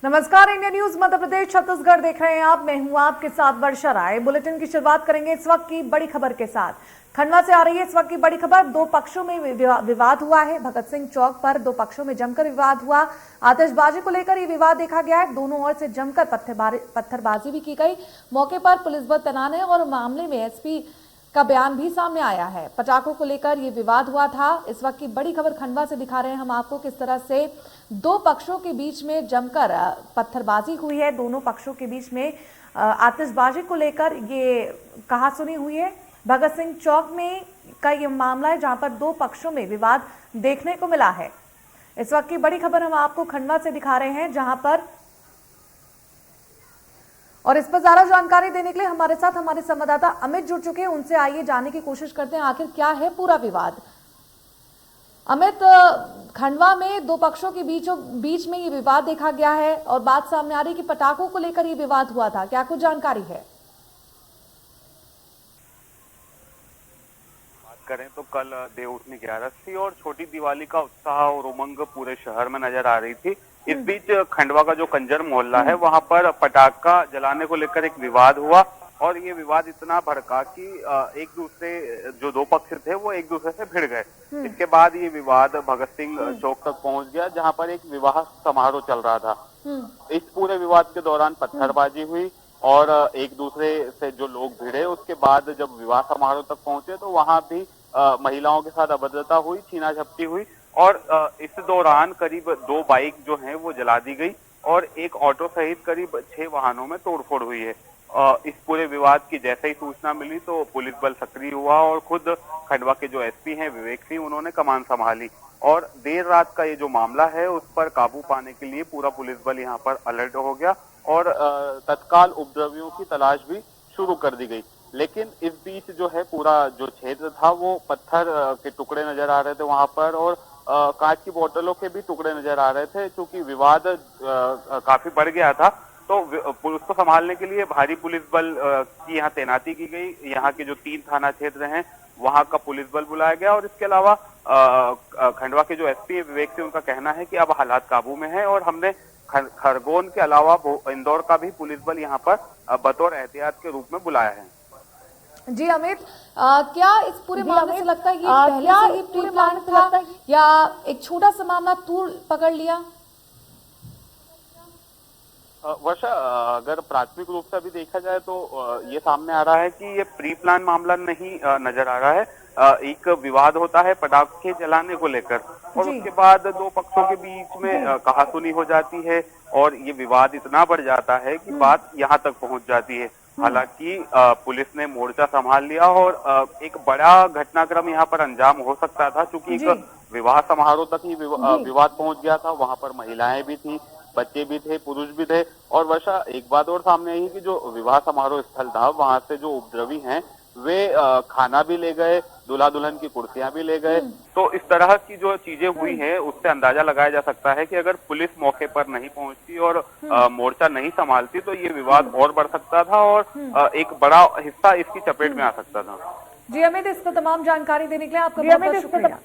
नमस्कार, India news Madhya Pradesh Chhattisgarh देख रहे हैं आप। मैं हूं आपके साथ वर्षा राय। बुलेटिन की शुरुआत करेंगे इस वक्त की बड़ी खबर के साथ। खंडवा से आ रही है इस वक्त की बड़ी खबर। दो पक्षों में विवाद हुआ है। भगत सिंह चौक पर दो पक्षों में जमकर विवाद हुआ। आतिशबाजी को लेकर ये विवाद देखा गया है। दोनों ओर से जमकर पत्थरबाजी भी की गई। मौके पर पुलिस बल तैनात है और मामले में एसपी का बयान भी सामने आया है। पटाखों को लेकर ये विवाद हुआ था। इस वक्त की बड़ी खबर खंडवा से दिखा रहे हैं हम आपको, किस तरह से दो पक्षों के बीच में जमकर पत्थरबाजी हुई है। दोनों पक्षों के बीच में आतिशबाजी को लेकर ये कहासुनी हुई है। भगत सिंह चौक में का ये मामला है जहां पर दो पक्षों में विवाद देखने को मिला है। इस वक्त की बड़ी खबर हम आपको खंडवा से दिखा रहे हैं जहां पर, और इस पर ज्यादा जानकारी देने के लिए हमारे साथ हमारे संवाददाता अमित जुड़ चुके हैं। उनसे आइए जानने की कोशिश करते हैं आखिर क्या है पूरा विवाद। अमित, खंडवा में दो पक्षों के बीच में ये विवाद देखा गया है और बात सामने आ रही है कि पटाखों को लेकर ये विवाद हुआ था। क्या कुछ जानकारी है? बात करें तो कल देवउठनी 11 थी और छोटी दिवाली का उत्साह और उमंग पूरे शहर में नजर आ रही थी। इस बीच खंडवा का जो कंजर मोहल्ला है वहां पर पटाखा जलाने को लेकर एक विवाद हुआ और ये विवाद इतना भड़का कि एक दूसरे जो दो पक्ष थे वो एक दूसरे से भिड़ गए। इसके बाद ये विवाद भगत सिंह चौक तक पहुंच गया जहां पर एक विवाह समारोह चल रहा था। इस पूरे विवाद के दौरान पत्थरबाजी हुई और एक दूसरे से जो लोग भिड़े, उसके बाद जब विवाह समारोह तक पहुंचे तो वहां भी महिलाओं के साथ अभद्रता हुई, छीना झपटी हुई और इस दौरान करीब 2 बाइक जो हैं वो जला दी गई और एक ऑटो सहित करीब 6 वाहनों में तोड़फोड़ हुई है। इस पूरे विवाद की जैसे ही सूचना मिली तो पुलिस बल सक्रिय हुआ और खुद खंडवा के जो एसपी हैं विवेक सिंह, उन्होंने कमान संभाली और देर रात का ये जो मामला है उस पर काबू पाने के लिए पूरा पुलिस बल यहाँ पर अलर्ट हो गया और तत्काल उपद्रवियों की तलाश भी शुरू कर दी गई। लेकिन इस बीच जो है पूरा जो क्षेत्र था वो पत्थर के टुकड़े नजर आ रहे थे वहां पर और कांच की बोतलों के भी टुकड़े नजर आ रहे थे। क्योंकि विवाद काफी बढ़ गया था तो उसको संभालने के लिए भारी पुलिस बल की यहाँ तैनाती की गई। यहाँ के जो 3 थाना क्षेत्र हैं वहां का पुलिस बल बुलाया गया और इसके अलावा खंडवा के जो एसपी विवेक से उनका कहना है कि अब हालात काबू में है और हमने खरगोन के अलावा इंदौर का भी पुलिस बल यहाँ पर बतौर एहतियात के रूप में बुलाया है। जी अमित, क्या इस पूरे मामले से लगता है ये पहले से ही प्री प्लान था या एक छोटा सा मामला तूल पकड़ लिया? वर्षा, अगर प्राथमिक रूप से अभी देखा जाए तो ये सामने आ रहा है कि ये प्री प्लान मामला नहीं नजर आ रहा है। एक विवाद होता है पटाखे जलाने को लेकर और उसके बाद दो पक्षों के बीच में कहासुनी हो जाती है और ये विवाद इतना बढ़ जाता है कि बात यहाँ तक पहुंच जाती है। हालांकि पुलिस ने मोर्चा संभाल लिया और एक बड़ा घटनाक्रम यहाँ पर अंजाम हो सकता था क्योंकि एक विवाह समारोह तक ही विवाद पहुंच गया था। वहां पर महिलाएं भी थी, बच्चे भी थे, पुरुष भी थे और वर्षा एक बात और सामने आई कि जो विवाह समारोह स्थल था वहां से जो उपद्रवी हैं वे खाना भी ले गए, दूल्हा दुल्हन की कुर्सियां भी ले गए। तो इस तरह की जो चीजें हुई हैं उससे अंदाजा लगाया जा सकता है कि अगर पुलिस मौके पर नहीं पहुंचती और मोर्चा नहीं संभालती तो ये विवाद और बढ़ सकता था और एक बड़ा हिस्सा इसकी चपेट में आ सकता था। जी अमित, इस पर तमाम जानकारी देने के लिए आपका बहुत बहुत शुक्रिया।